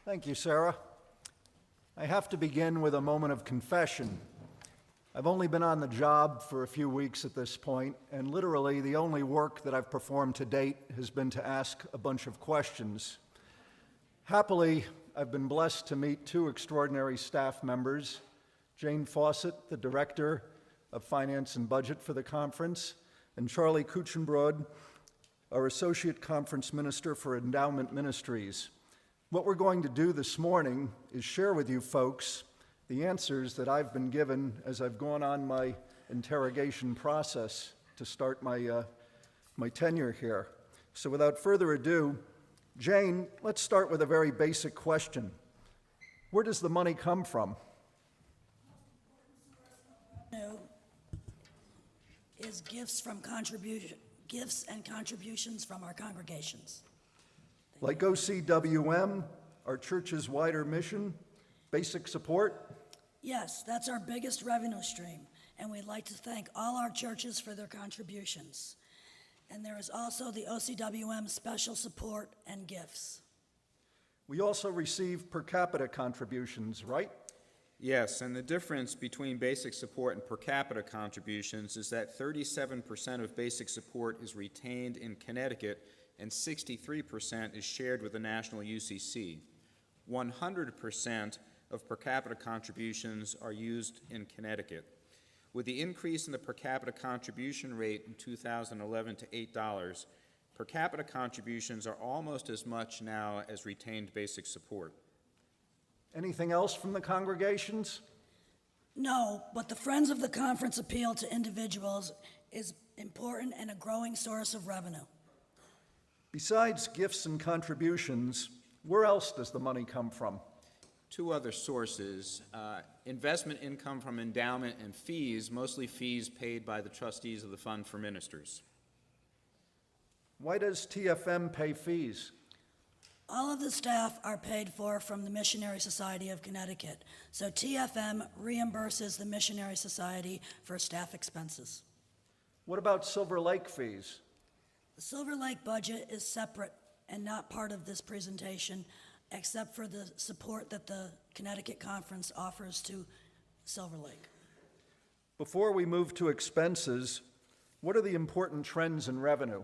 Thank you, Sarah. I have to begin with a moment of confession. I've only been on the job for a few weeks at this point, and literally the only work that I've performed to date has been to ask a bunch of questions. Happily, I've been blessed to meet two extraordinary staff members, Jane Fawcett, the Director of Finance and Budget for the conference, and Charlie Kuchenbrod, our Associate Conference Minister for Endowment Ministries. What we're going to do this morning is share with you folks the answers that I've been given as I've gone on my interrogation process to start my tenure here. So without further ado, Jane, let's start with a very basic question. Where does the money come from? Is gifts and contributions from our congregations. Like OCWM, our church's wider mission, basic support? Yes, that's our biggest revenue stream, and we'd like to thank all our churches for their contributions. And there is also the OCWM special support and gifts. We also receive per capita contributions, right? Yes, and the difference between basic support and per capita contributions is that 37% of basic support is retained in Connecticut and 63% is shared with the national UCC. 100% of per capita contributions are used in Connecticut. With the increase in the per capita contribution rate in 2011 to $8, per capita contributions are almost as much now as retained basic support. Anything else from the congregations? No, but the Friends of the Conference appeal to individuals is important and a growing source of revenue. Besides gifts and contributions, where else does the money come from? Two other sources, investment income from endowment and fees, mostly fees paid by the trustees of the Fund for Ministers. Why does TFM pay fees? All of the staff are paid for from the Missionary Society of Connecticut, so TFM reimburses the Missionary Society for staff expenses. What about Silver Lake fees? The Silver Lake budget is separate and not part of this presentation, except for the support that the Connecticut Conference offers to Silver Lake. Before we move to expenses, what are the important trends in revenue?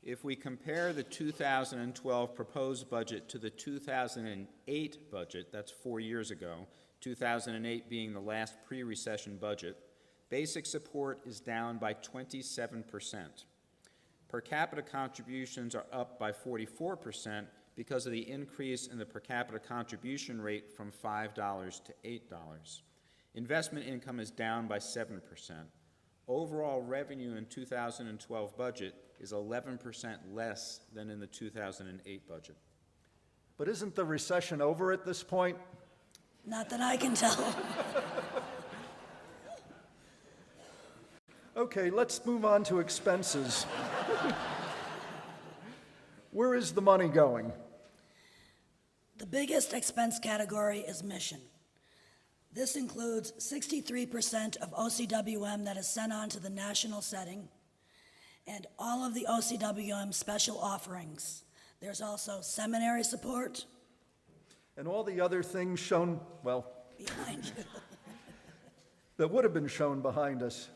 If we compare the 2012 proposed budget to the 2008 budget, that's 4 years ago, 2008 being the last pre-recession budget, basic support is down by 27%. Per capita contributions are up by 44% because of the increase in the per capita contribution rate from $5 to $8. Investment income is down by 7%. Overall revenue in 2012 budget is 11% less than in the 2008 budget. But isn't the recession over at this point? Not that I can tell. Okay, let's move on to expenses. Where is the money going? The biggest expense category is mission. This includes 63% of OCWM that is sent on to the national setting and all of the OCWM special offerings. There's also seminary support. And all the other things shown, well, Behind you. that would have been shown behind us.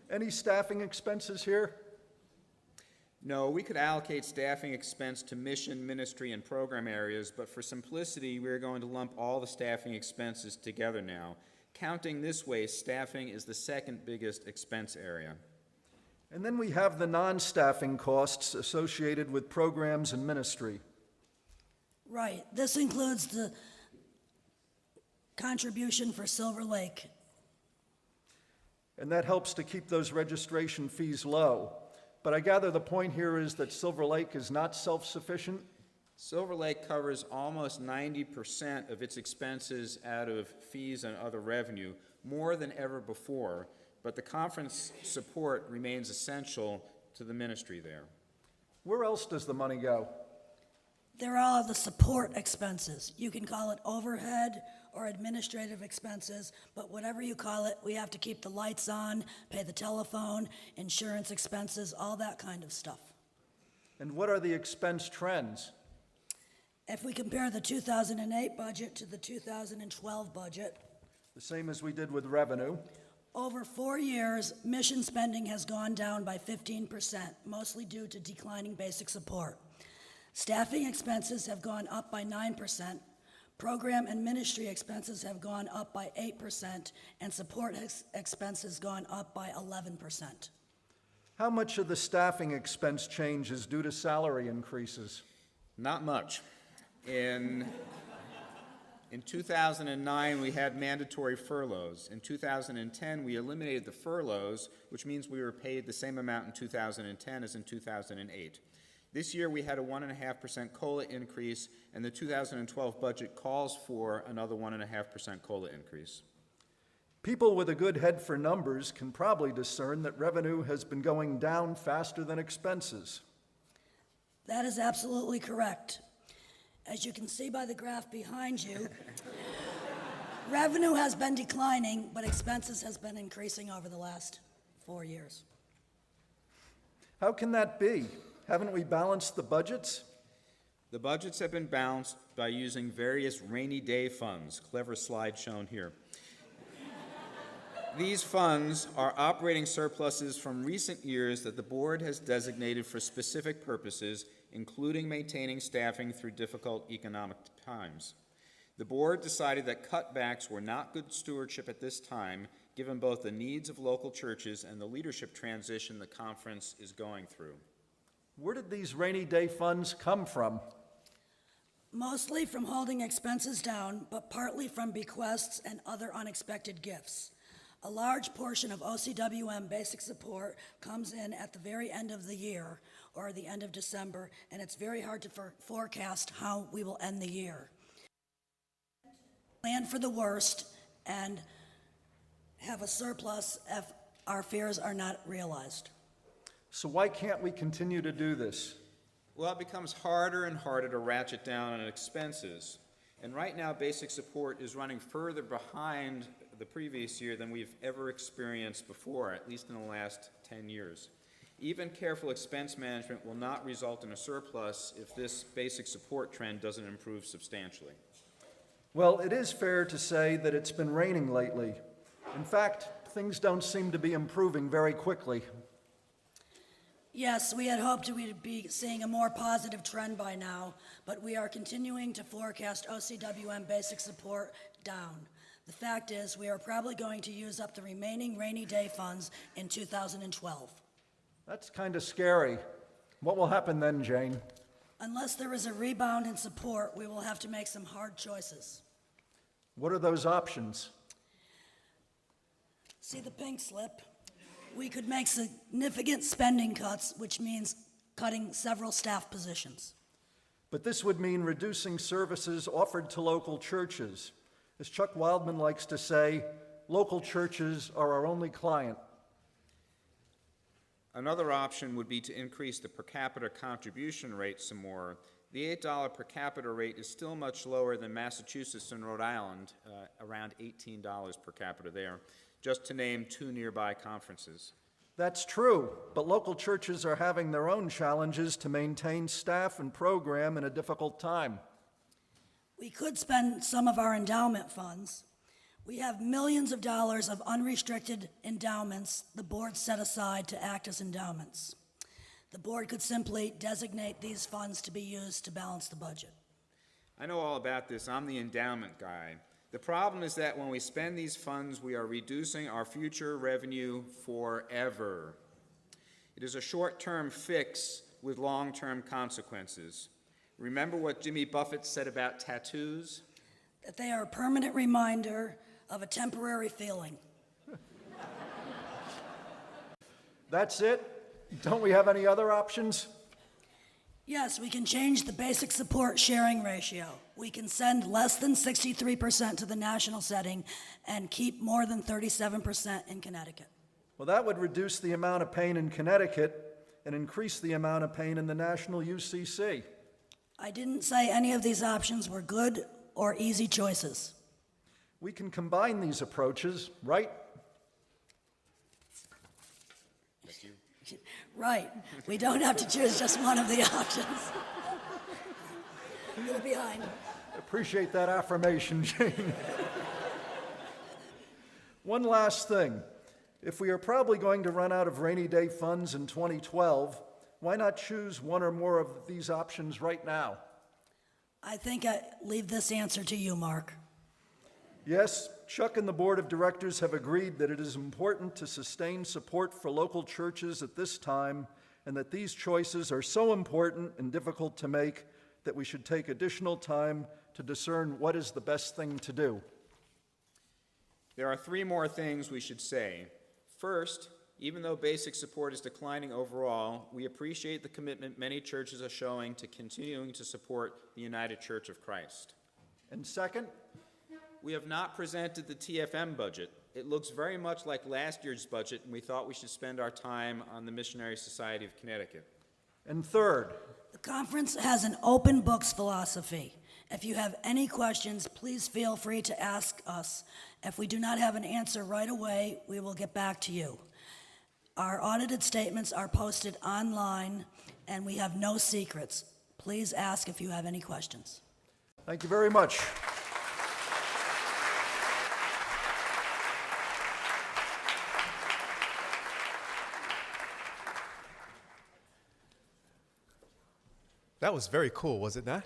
Any staffing expenses here? No, we could allocate staffing expense to mission, ministry, and program areas, but for simplicity, we're going to lump all the staffing expenses together now. Counting this way, staffing is the second biggest expense area. And then we have the non-staffing costs associated with programs and ministry. Right. This includes the contribution for Silver Lake. And that helps to keep those registration fees low. But I gather the point here is that Silver Lake is not self-sufficient? Silver Lake covers almost 90% of its expenses out of fees and other revenue, more than ever before, but the conference support remains essential to the ministry there. Where else does the money go? There are all of the support expenses. You can call it overhead or administrative expenses, but whatever you call it, we have to keep the lights on, pay the telephone, insurance expenses, all that kind of stuff. And what are the expense trends? If we compare the 2008 budget to the 2012 budget, The same as we did with revenue. over 4 years, mission spending has gone down by 15%, mostly due to declining basic support. Staffing expenses have gone up by 9%, program and ministry expenses have gone up by 8%, and support expenses gone up by 11%. How much of the staffing expense change is due to salary increases? Not much. In 2009, we had mandatory furloughs. In 2010, we eliminated the furloughs, which means we were paid the same amount in 2010 as in 2008. This year, we had a 1.5% COLA increase, and the 2012 budget calls for another 1.5% COLA increase. People with a good head for numbers can probably discern that revenue has been going down faster than expenses. That is absolutely correct. As you can see by the graph behind you, revenue has been declining, but expenses has been increasing over the last 4 years. How can that be? Haven't we balanced the budgets? The budgets have been balanced by using various rainy day funds. Clever slide shown here. These funds are operating surpluses from recent years that the board has designated for specific purposes, including maintaining staffing through difficult economic times. The board decided that cutbacks were not good stewardship at this time, given both the needs of local churches and the leadership transition the conference is going through. Where did these rainy day funds come from? Mostly from holding expenses down, but partly from bequests and other unexpected gifts. A large portion of OCWM basic support comes in at the very end of the year or the end of December, and it's very hard to forecast how we will end the year. Plan for the worst and have a surplus if our fears are not realized. So why can't we continue to do this? Well, it becomes harder and harder to ratchet down on expenses. And right now, basic support is running further behind the previous year than we've ever experienced before, at least in the last 10 years. Even careful expense management will not result in a surplus if this basic support trend doesn't improve substantially. Well, it is fair to say that it's been raining lately. In fact, things don't seem to be improving very quickly. Yes, we had hoped we'd be seeing a more positive trend by now, but we are continuing to forecast OCWM basic support down. The fact is, we are probably going to use up the remaining rainy day funds in 2012. That's kind of scary. What will happen then, Jane? Unless there is a rebound in support, we will have to make some hard choices. What are those options? See the pink slip? We could make significant spending cuts, which means cutting several staff positions. But this would mean reducing services offered to local churches. As Chuck Wildman likes to say, local churches are our only client. Another option would be to increase the per capita contribution rate some more. The $8 per capita rate is still much lower than Massachusetts and Rhode Island, around $18 per capita there, just to name two nearby conferences. That's true, but local churches are having their own challenges to maintain staff and program in a difficult time. We could spend some of our endowment funds. We have millions of dollars of unrestricted endowments the board set aside to act as endowments. The board could simply designate these funds to be used to balance the budget. I know all about this. I'm the endowment guy. The problem is that when we spend these funds, we are reducing our future revenue forever. It is a short-term fix with long-term consequences. Remember what Jimmy Buffett said about tattoos? That they are a permanent reminder of a temporary feeling. That's it? Don't we have any other options? Yes, we can change the basic support sharing ratio. We can send less than 63% to the national setting and keep more than 37% in Connecticut. Well, that would reduce the amount of pain in Connecticut and increase the amount of pain in the national UCC. I didn't say any of these options were good or easy choices. We can combine these approaches, right? Right. We don't have to choose just one of the options. You're behind. Appreciate that affirmation, Jane. One last thing. If we are probably going to run out of rainy day funds in 2012, why not choose one or more of these options right now? I think I leave this answer to you, Mark. Yes, Chuck and the Board of Directors have agreed that it is important to sustain support for local churches at this time, and that these choices are so important and difficult to make that we should take additional time to discern what is the best thing to do. There are three more things we should say. First, even though basic support is declining overall, we appreciate the commitment many churches are showing to continuing to support the United Church of Christ. And second, We have not presented the TFM budget. It looks very much like last year's budget, and we thought we should spend our time on the Missionary Society of Connecticut. and third, The conference has an open books philosophy. If you have any questions, please feel free to ask us. If we do not have an answer right away, we will get back to you. Our audited statements are posted online, and we have no secrets. Please ask if you have any questions. thank you very much. That was very cool, was it not?